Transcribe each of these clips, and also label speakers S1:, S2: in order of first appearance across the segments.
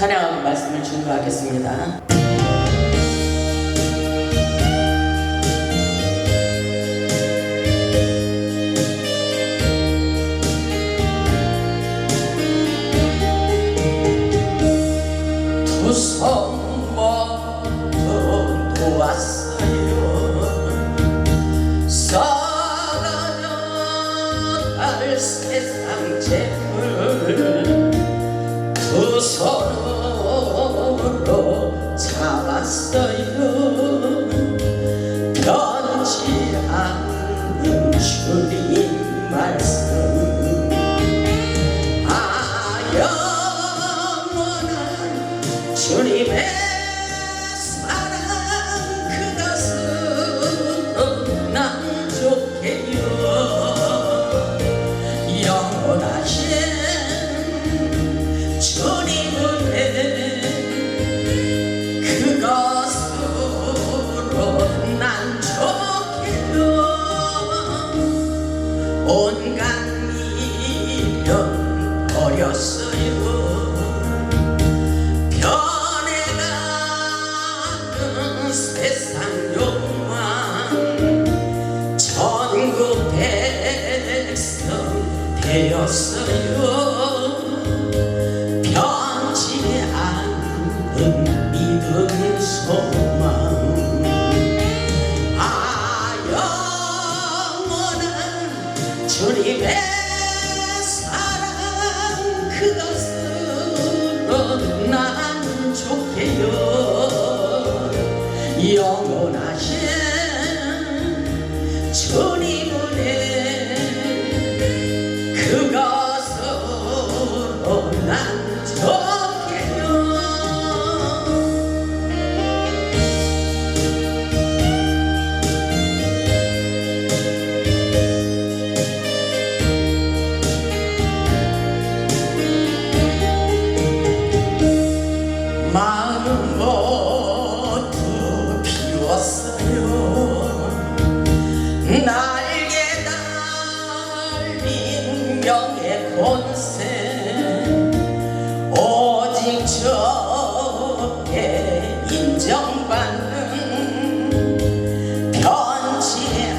S1: 찬양하고 말씀을 증거하겠습니다. 두 손 모두 놓았어요. 살아갈 세상 죄를 두 손으로 잡았어요. 변치 않는 주님 말씀, 영원한 주님의 사랑, 그것은 난 좋게요. 영원하신 주님 은혜, 그것으로 난 좋게요. 온갖 미련 버렸어요. 변해가는 세상 욕망, 전국 백성 되었어요. 변치 않는 믿음 소망, 영원한 주님의 사랑, 그것으로 난 좋게요. 영원하신 주님 은혜, 그것으로 난 좋게요. 마음 모두 비웠어요. 날개 달린 명예 권세, 오직 저에 인정받는 변치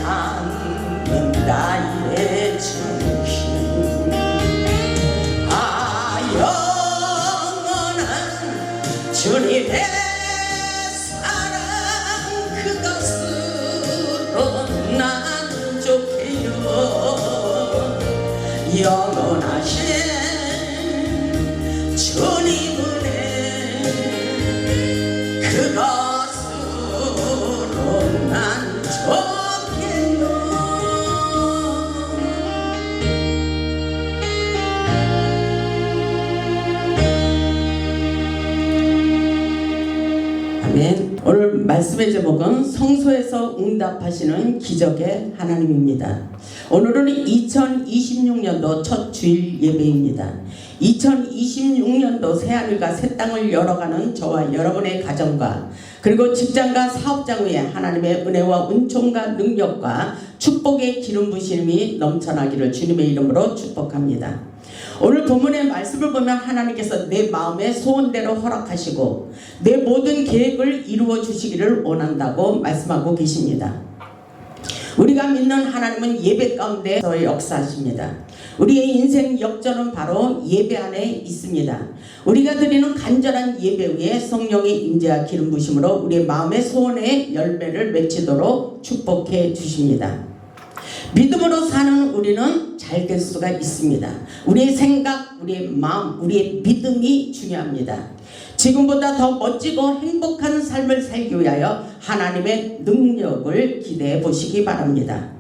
S1: 않는 나의 중심, 영원한 주님의 사랑, 그것으로 난 좋게요. 영원하신 주님 은혜, 그것으로 난 좋게요. 아멘. 오늘 말씀의 제목은 성소에서 응답하시는 기적의 하나님입니다. 오늘은 2026년도 첫 주일 예배입니다. 2026년도 새하늘과 새 땅을 열어가는 저와 여러분의 가정과 그리고 직장과 사업장 위에 하나님의 은혜와 은총과 능력과 축복의 기름 부심이 넘쳐나기를 주님의 이름으로 축복합니다. 오늘 본문의 말씀을 보면 하나님께서 내 마음의 소원대로 허락하시고 내 모든 계획을 이루어 주시기를 원한다고 말씀하고 계십니다. 우리가 믿는 하나님은 예배 가운데서 역사하십니다. 우리의 인생 역전은 바로 예배 안에 있습니다. 우리가 드리는 간절한 예배 위에 성령의 임재와 기름 부심으로 우리의 마음의 소원의 열매를 맺히도록 축복해 주십니다. 믿음으로 사는 우리는 잘 될 수가 있습니다. 우리의 생각, 우리의 마음, 우리의 믿음이 중요합니다. 지금보다 더 멋지고 행복한 삶을 살기 위하여 하나님의 능력을 기대해 보시기 바랍니다.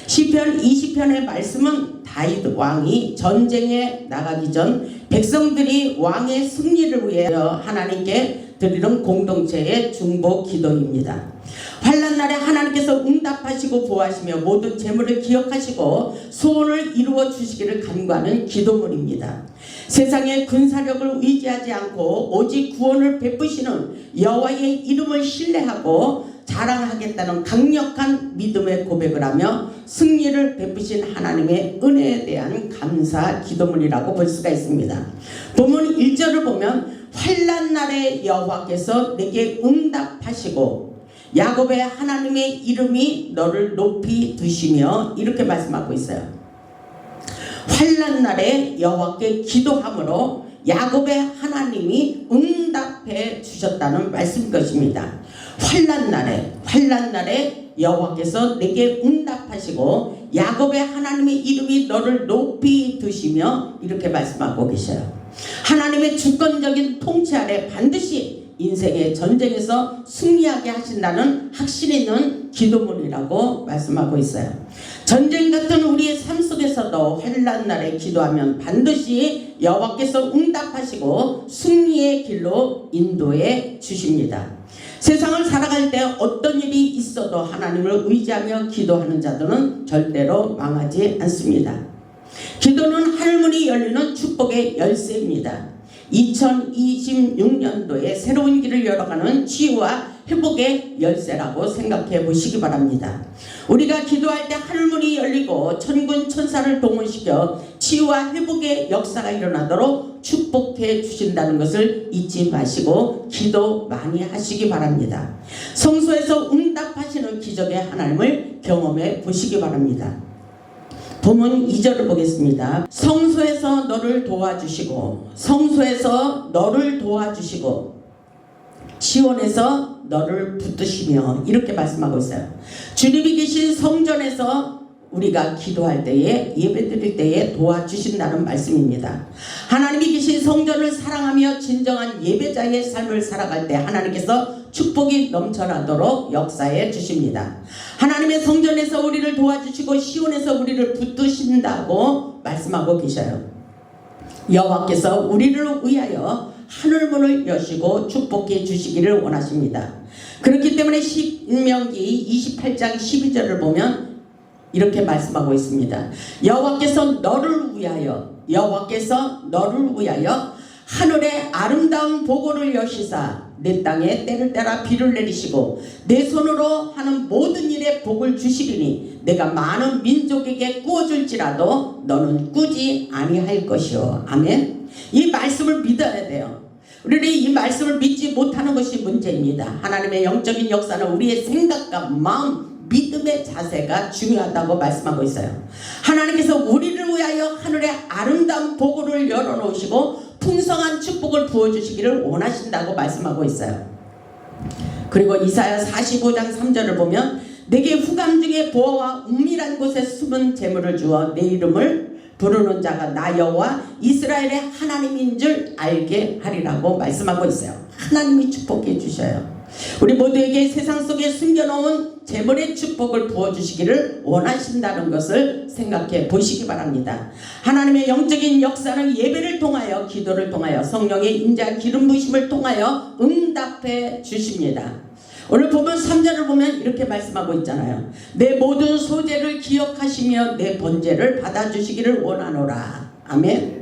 S1: 시편 20편의 말씀은 다윗 왕이 전쟁에 나가기 전 백성들이 왕의 승리를 위하여 하나님께 드리는 공동체의 중보 기도입니다. 환난 날에 하나님께서 응답하시고 보호하시며 모든 재물을 기억하시고 소원을 이루어 주시기를 간구하는 기도문입니다. 세상의 군사력을 의지하지 않고 오직 구원을 베푸시는 여호와의 이름을 신뢰하고 자랑하겠다는 강력한 믿음의 고백을 하며 승리를 베푸신 하나님의 은혜에 대한 감사 기도문이라고 볼 수가 있습니다. 본문 1절을 보면 환난 날에 여호와께서 내게 응답하시고 야곱의 하나님의 이름이 너를 높이 두시며 이렇게 말씀하고 있어요. 환난 날에 여호와께 기도함으로 야곱의 하나님이 응답해 주셨다는 말씀인 것입니다. 환난 날에 여호와께서 내게 응답하시고 야곱의 하나님의 이름이 너를 높이 두시며 이렇게 말씀하고 계셔요. 하나님의 주권적인 통치 아래 반드시 인생의 전쟁에서 승리하게 하신다는 확신 있는 기도문이라고 말씀하고 있어요. 전쟁 같은 우리의 삶 속에서도 환난 날에 기도하면 반드시 여호와께서 응답하시고 승리의 길로 인도해 주십니다. 세상을 살아갈 때 어떤 일이 있어도 하나님을 의지하며 기도하는 자들은 절대로 망하지 않습니다. 기도는 하늘문이 열리는 축복의 열쇠입니다. 2026년도에 새로운 길을 열어가는 치유와 회복의 열쇠라고 생각해 보시기 바랍니다. 우리가 기도할 때 하늘문이 열리고 천군 천사를 동원시켜 치유와 회복의 역사가 일어나도록 축복해 주신다는 것을 잊지 마시고 기도 많이 하시기 바랍니다. 성소에서 응답하시는 기적의 하나님을 경험해 보시기 바랍니다. 본문 2절을 보겠습니다. 성소에서 너를 도와주시고 지원에서 너를 붙드시며 이렇게 말씀하고 있어요. 주님이 계신 성전에서 우리가 기도할 때에 예배드릴 때에 도와주신다는 말씀입니다. 하나님이 계신 성전을 사랑하며 진정한 예배자의 삶을 살아갈 때 하나님께서 축복이 넘쳐나도록 역사해 주십니다. 하나님의 성전에서 우리를 도와주시고 시온에서 우리를 붙드신다고 말씀하고 계셔요. 여호와께서 우리를 위하여 하늘문을 여시고 축복해 주시기를 원하십니다. 그렇기 때문에 신명기 28장 12절을 보면 이렇게 말씀하고 있습니다. 여호와께서 너를 위하여 하늘에 아름다운 보고를 여시사 내 땅에 때를 따라 비를 내리시고 내 손으로 하는 모든 일에 복을 주시리니 내가 많은 민족에게 꾸어줄지라도 너는 꾸지 아니할 것이요. 아멘. 이 말씀을 믿어야 돼요. 우리는 이 말씀을 믿지 못하는 것이 문제입니다. 하나님의 영적인 역사는 우리의 생각과 마음, 믿음의 자세가 중요하다고 말씀하고 있어요. 하나님께서 우리를 위하여 하늘에 아름다운 보고를 열어놓으시고 풍성한 축복을 부어주시기를 원하신다고 말씀하고 있어요. 그리고 이사야 45장 3절을 보면 내게 후감 중에 보화와 은밀한 곳에 숨은 재물을 주어 내 이름을 부르는 자가 나 여호와 이스라엘의 하나님인 줄 알게 하리라고 말씀하고 있어요. 하나님이 축복해 주셔요. 우리 모두에게 세상 속에 숨겨놓은 재물의 축복을 부어주시기를 원하신다는 것을 생각해 보시기 바랍니다. 하나님의 영적인 역사는 예배를 통하여 기도를 통하여 성령의 임재와 기름 부으심을 통하여 응답해 주십니다. 오늘 보면 3절을 보면 이렇게 말씀하고 있잖아요. 내 모든 소재를 기억하시며 내 번제를 받아주시기를 원하노라. 아멘.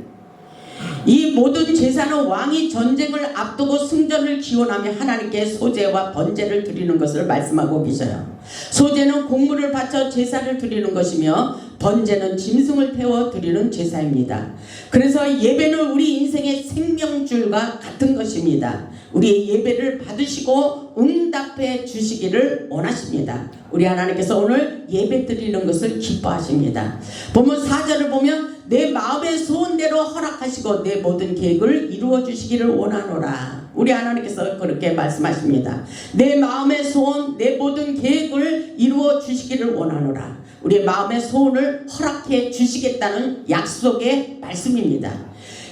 S1: 이 모든 제사는 왕이 전쟁을 앞두고 승전을 기원하며 하나님께 소제와 번제를 드리는 것을 말씀하고 계셔요. 소제는 곡물을 바쳐 제사를 드리는 것이며 번제는 짐승을 태워 드리는 제사입니다. 그래서 예배는 우리 인생의 생명줄과 같은 것입니다. 우리의 예배를 받으시고 응답해 주시기를 원하십니다. 우리 하나님께서 오늘 예배 드리는 것을 기뻐하십니다. 본문 4절을 보면 내 마음의 소원대로 허락하시고 내 모든 계획을 이루어 주시기를 원하노라. 우리 하나님께서 그렇게 말씀하십니다. 내 마음의 소원, 내 모든 계획을 이루어 주시기를 원하노라. 우리의 마음의 소원을 허락해 주시겠다는 약속의 말씀입니다.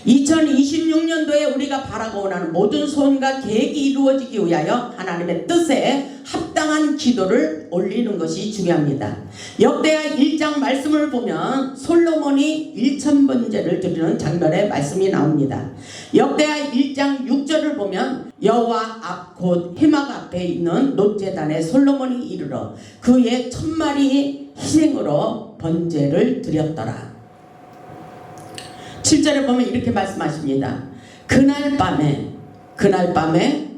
S1: 2026년도에 우리가 바라고 원하는 모든 소원과 계획이 이루어지기 위하여 하나님의 뜻에 합당한 기도를 올리는 것이 중요합니다. 역대하 1장 말씀을 보면 솔로몬이 1000번제를 드리는 장면의 말씀이 나옵니다. 역대하 1장 6절을 보면 여호와 앞 곧 회막 앞에 있는 놋제단에 솔로몬이 이르러 그의 1000마리 희생으로 번제를 드렸더라. 7절에 보면 이렇게 말씀하십니다. 그날 밤에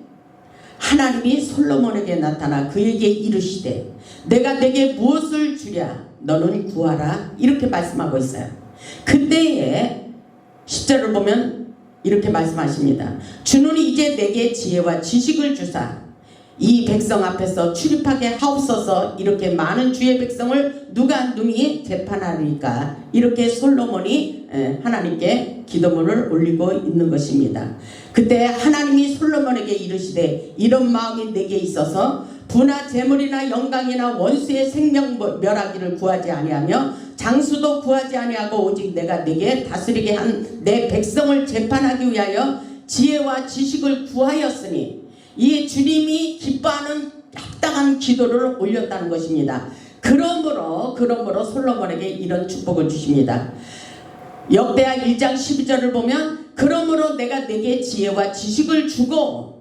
S1: 하나님이 솔로몬에게 나타나 그에게 이르시되 내가 내게 무엇을 주랴 너는 구하라 이렇게 말씀하고 있어요. 그때에 10절을 보면 이렇게 말씀하십니다. 주는 이제 내게 지혜와 지식을 주사 이 백성 앞에서 출입하게 하옵소서. 이렇게 많은 주의 백성을 누가 능히 재판하리까? 이렇게 솔로몬이 하나님께 기도문을 올리고 있는 것입니다. 그때 하나님이 솔로몬에게 이르시되 이런 마음이 내게 있어서 부나 재물이나 영광이나 원수의 생명 멸하기를 구하지 아니하며 장수도 구하지 아니하고 오직 내가 내게 다스리게 한 내 백성을 재판하기 위하여 지혜와 지식을 구하였으니 이 주님이 기뻐하는 합당한 기도를 올렸다는 것입니다. 그러므로 솔로몬에게 이런 축복을 주십니다. 역대하 1장 12절을 보면 그러므로 내가 내게 지혜와 지식을 주고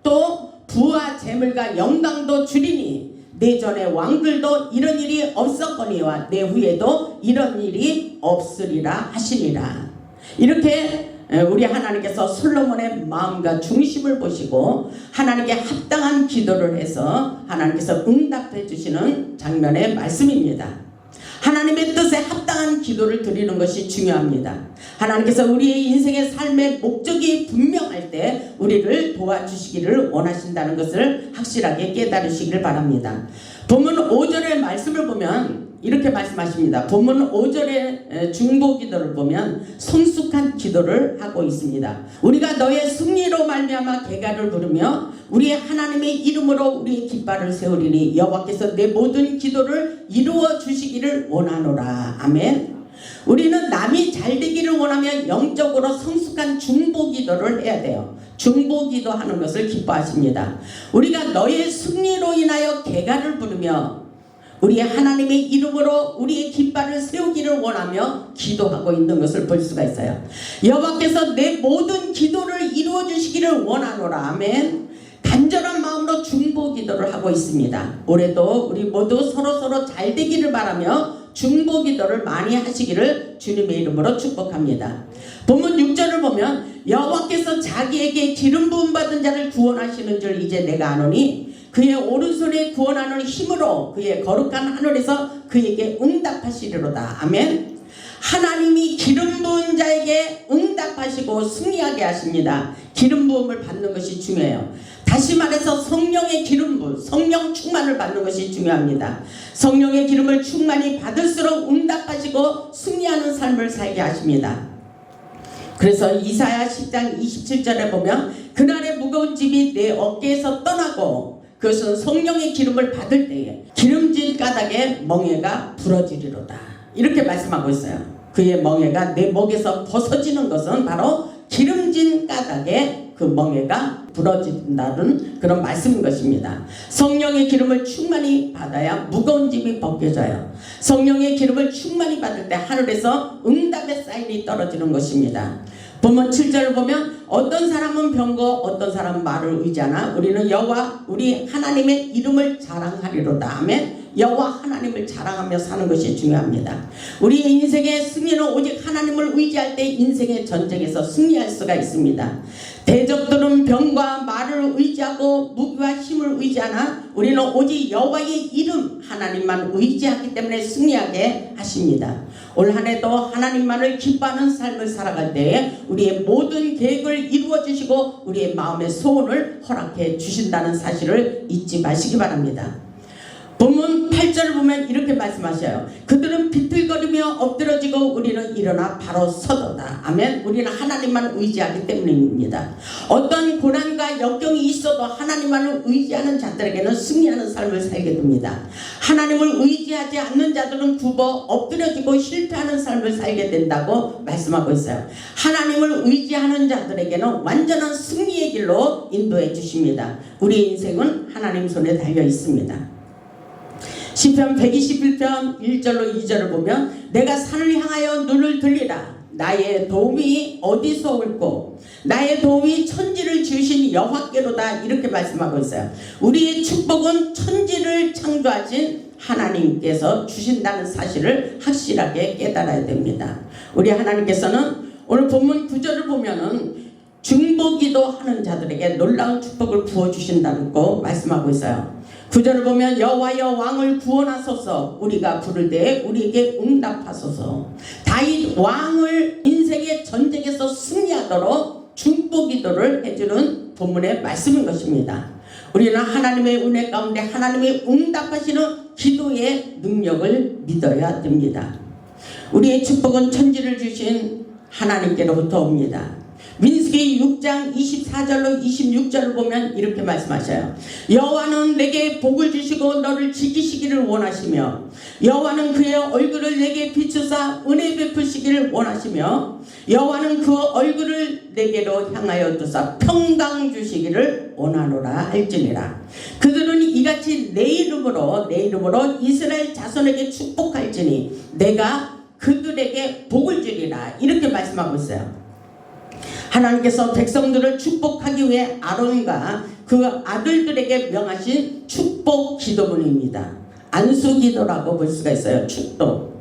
S1: 또 부와 재물과 영광도 주리니 내 전에 왕들도 이런 일이 없었거니와 내 후에도 이런 일이 없으리라 하시니라. 이렇게 우리 하나님께서 솔로몬의 마음과 중심을 보시고 하나님께 합당한 기도를 해서 하나님께서 응답해 주시는 장면의 말씀입니다. 하나님의 뜻에 합당한 기도를 드리는 것이 중요합니다. 하나님께서 우리의 인생의 삶의 목적이 분명할 때 우리를 도와주시기를 원하신다는 것을 확실하게 깨달으시길 바랍니다. 본문 5절의 말씀을 보면 이렇게 말씀하십니다. 본문 5절의 중보기도를 보면 성숙한 기도를 하고 있습니다. 우리가 너의 승리로 말미암아 개가를 부르며 우리 하나님의 이름으로 우리의 깃발을 세우리니 여호와께서 내 모든 기도를 이루어 주시기를 원하노라. 아멘. 우리는 남이 잘 되기를 원하면 영적으로 성숙한 중보기도를 해야 돼요. 중보기도 하는 것을 기뻐하십니다. 우리가 너의 승리로 인하여 개가를 부르며 우리 하나님의 이름으로 우리의 깃발을 세우기를 원하며 기도하고 있는 것을 볼 수가 있어요. 여호와께서 내 모든 기도를 이루어 주시기를 원하노라. 아멘. 간절한 마음으로 중보기도를 하고 있습니다. 올해도 우리 모두 서로 잘 되기를 바라며 중보기도를 많이 하시기를 주님의 이름으로 축복합니다. 본문 6절을 보면 여호와께서 자기에게 기름 부음 받은 자를 구원하시는 줄 이제 내가 아노니 그의 오른손에 구원하는 힘으로 그의 거룩한 하늘에서 그에게 응답하시리로다. 아멘. 하나님이 기름 부은 자에게 응답하시고 승리하게 하십니다. 기름 부음을 받는 것이 중요해요. 다시 말해서 성령의 기름 부음, 성령 충만을 받는 것이 중요합니다. 성령의 기름을 충만히 받을수록 응답하시고 승리하는 삶을 살게 하십니다. 그래서 이사야 10장 27절에 보면 그날의 무거운 짐이 내 어깨에서 떠나고 그것은 성령의 기름을 받을 때에 기름진 까닭에 멍에가 부러지리로다. 이렇게 말씀하고 있어요. 그의 멍에가 내 목에서 벗어지는 것은 바로 기름진 까닭에 그 멍에가 부러진다는 그런 말씀인 것입니다. 성령의 기름을 충만히 받아야 무거운 짐이 벗겨져요. 성령의 기름을 충만히 받을 때 하늘에서 응답의 사인이 떨어지는 것입니다. 본문 7절을 보면 어떤 사람은 병거 어떤 사람은 말을 의지하나 우리는 여호와 우리 하나님의 이름을 자랑하리로다. 아멘. 여호와 하나님을 자랑하며 사는 것이 중요합니다. 우리의 인생의 승리는 오직 하나님을 의지할 때 인생의 전쟁에서 승리할 수가 있습니다. 대적들은 병과 말을 의지하고 무기와 힘을 의지하나 우리는 오직 여호와의 이름 하나님만 의지하기 때문에 승리하게 하십니다. 올 한 해도 하나님만을 기뻐하는 삶을 살아갈 때에 우리의 모든 계획을 이루어 주시고 우리의 마음의 소원을 허락해 주신다는 사실을 잊지 마시기 바랍니다. 본문 8절을 보면 이렇게 말씀하셔요. 그들은 비틀거리며 엎드러지고 우리는 일어나 바로 서도다. 아멘. 우리는 하나님만 의지하기 때문입니다. 어떤 고난과 역경이 있어도 하나님만을 의지하는 자들에게는 승리하는 삶을 살게 됩니다. 하나님을 의지하지 않는 자들은 굽어 엎드려지고 실패하는 삶을 살게 된다고 말씀하고 있어요. 하나님을 의지하는 자들에게는 완전한 승리의 길로 인도해 주십니다. 우리의 인생은 하나님 손에 달려 있습니다. 시편 121편 1절로 2절을 보면 내가 산을 향하여 눈을 들리라. 나의 도움이 어디서 올꼬 나의 도움이 천지를 지으신 여호와께로다. 이렇게 말씀하고 있어요. 우리의 축복은 천지를 창조하신 하나님께서 주신다는 사실을 확실하게 깨달아야 됩니다. 우리 하나님께서는 오늘 본문 9절을 보면은 중보기도 하는 자들에게 놀라운 축복을 부어주신다고 말씀하고 있어요. 구절을 보면 여호와여 왕을 구원하소서. 우리가 부를 때에 우리에게 응답하소서. 다윗 왕을 인생의 전쟁에서 승리하도록 중보 기도를 해주는 본문의 말씀인 것입니다. 우리는 하나님의 은혜 가운데 하나님의 응답하시는 기도의 능력을 믿어야 됩니다. 우리의 축복은 천지를 주신 하나님께로부터 옵니다. 민수기 6장 24절로 26절을 보면 이렇게 말씀하셔요. 여호와는 내게 복을 주시고 너를 지키시기를 원하시며 여호와는 그의 얼굴을 내게 비추사 은혜 베푸시기를 원하시며 여호와는 그 얼굴을 내게로 향하여 두사 평강 주시기를 원하노라 할지니라. 그들은 이같이 내 이름으로 이스라엘 자손에게 축복할지니 내가 그들에게 복을 주리라. 이렇게 말씀하고 있어요. 하나님께서 백성들을 축복하기 위해 아론과 그 아들들에게 명하신 축복 기도문입니다. 안수 기도라고 볼 수가 있어요. 축복.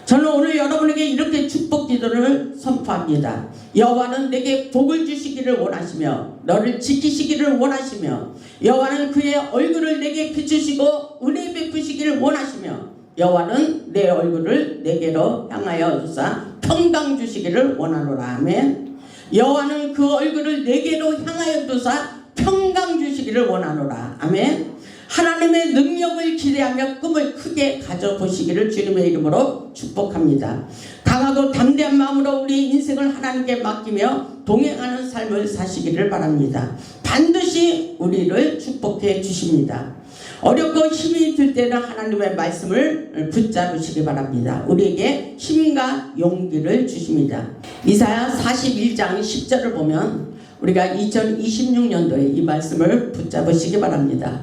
S1: 저는 오늘 여러분에게 이렇게 축복 기도를 선포합니다. 여호와는 내게 복을 주시기를 원하시며 너를 지키시기를 원하시며 여호와는 그의 얼굴을 내게 비추시고 은혜 베푸시기를 원하시며 여호와는 내 얼굴을 내게로 향하여 주사 평강 주시기를 원하노라. 아멘. 여호와는 그 얼굴을 내게로 향하여 두사 평강 주시기를 원하노라. 아멘. 하나님의 능력을 기대하며 꿈을 크게 가져보시기를 주님의 이름으로 축복합니다. 강하고 담대한 마음으로 우리 인생을 하나님께 맡기며 동행하는 삶을 사시기를 바랍니다. 반드시 우리를 축복해 주십니다. 어렵고 힘이 들 때는 하나님의 말씀을 붙잡으시기 바랍니다. 우리에게 힘과 용기를 주십니다. 이사야 41장 10절을 보면 우리가 2026년도에 이 말씀을 붙잡으시기 바랍니다.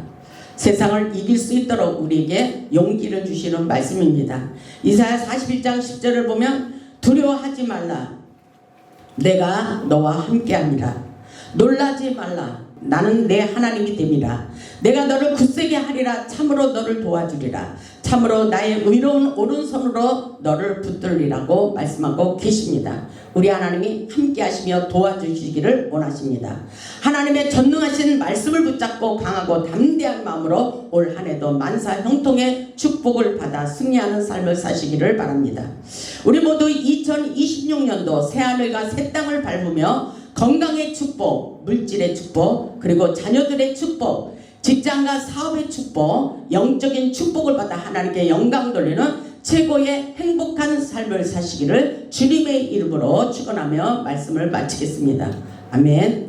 S1: 세상을 이길 수 있도록 우리에게 용기를 주시는 말씀입니다. 이사야 41장 10절을 보면 두려워하지 말라. 내가 너와 함께함이라. 놀라지 말라. 나는 내 하나님이 됨이라. 내가 너를 굳세게 하리라. 참으로 너를 도와주리라. 참으로 나의 의로운 오른손으로 너를 붙들리라고 말씀하고 계십니다. 우리 하나님이 함께 하시며 도와주시기를 원하십니다. 하나님의 전능하신 말씀을 붙잡고 강하고 담대한 마음으로 올 한 해도 만사 형통의 축복을 받아 승리하는 삶을 사시기를 바랍니다. 우리 모두 2026년도 새하늘과 새 땅을 밟으며 건강의 축복, 물질의 축복, 그리고 자녀들의 축복, 직장과 사업의 축복, 영적인 축복을 받아 하나님께 영광 돌리는 최고의 행복한 삶을 사시기를 주님의 이름으로 축원하며 말씀을 마치겠습니다. 아멘.